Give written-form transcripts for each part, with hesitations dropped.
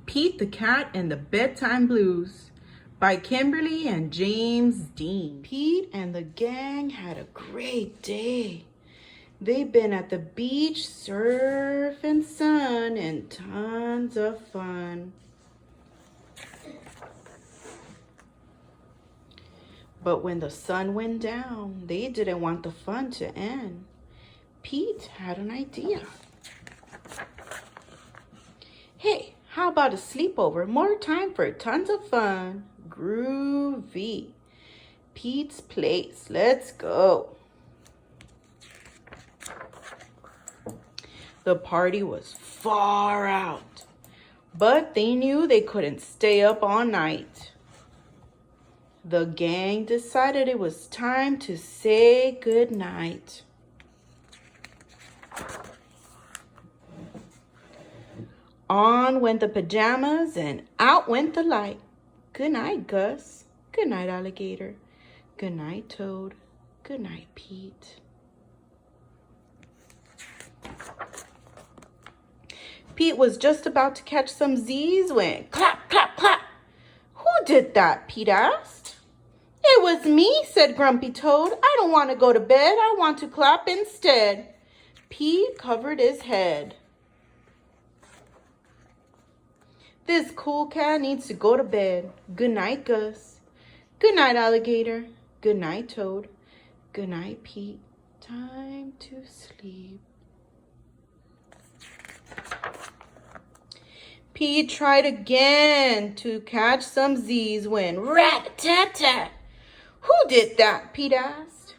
Pete the Cat and the Bedtime Blues by Kimberly and James Dean. Pete and the gang had a great day. They've been at the beach, surfing sun, and tons of fun. But when the sun went down, they didn't want the fun to end. Pete had an idea. Hey, how about a sleepover? More time for tons of fun. Groovy. Pete's Place. Let's go. The party was far out, but they knew they couldn't stay up all night. The gang decided it was time to say goodnight. On went the pajamas and out went the light. Good night, Gus. Good night, Alligator. Good night, Toad. Good night, Pete. Pete was just about to catch some Z's when clap, clap, clap. Who did that? Pete asked. It was me, said Grumpy Toad. I don't want to go to bed. I want to clap instead. Pete covered his head. This cool cat needs to go to bed. Good night, Gus. Good night, Alligator. Good night, Toad. Good night, Pete. Time to sleep. Pete tried again to catch some Z's when rat-a-tat-tat. Who did that? Pete asked.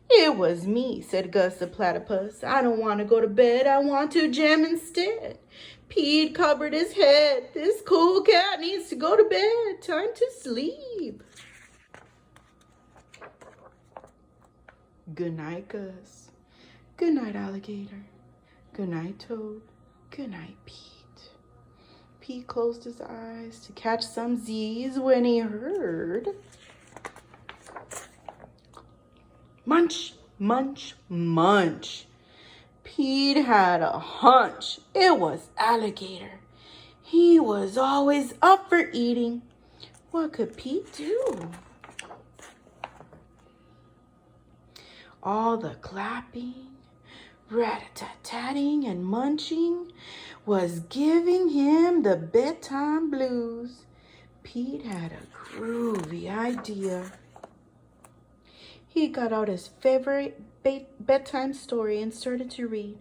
It was me, said Gus the platypus. I don't want to go to bed. I want to jam instead. Pete covered his head. This cool cat needs to go to bed. Time to sleep. Good night, Gus. Good night, Alligator. Good night, Toad. Good night, Pete. Pete closed his eyes to catch some Z's when he heard munch, munch, munch. Pete had a hunch. It was Alligator. He was always up for eating. What could Pete do? All the clapping, rat-a-tat-tatting, and munching was giving him the bedtime blues. Pete had a groovy idea. He got out his favorite bedtime story and started to read,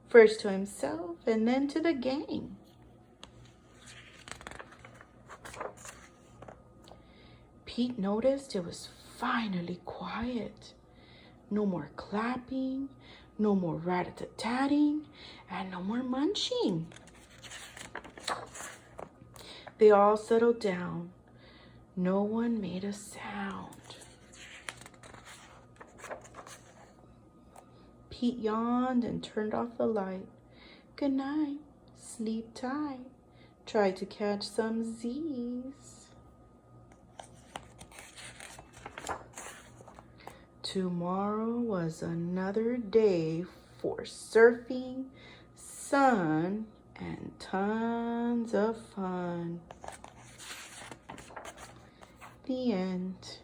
first to himself and then to the gang. Pete noticed it was finally quiet. No more clapping, no more rat-a-tat-tatting, and no more munching. They all settled down. No one made a sound. Pete yawned and turned off the light. Good night. Sleep tight. Tried to catch some Z's. Tomorrow was another day for surfing, sun, and tons of fun. The end.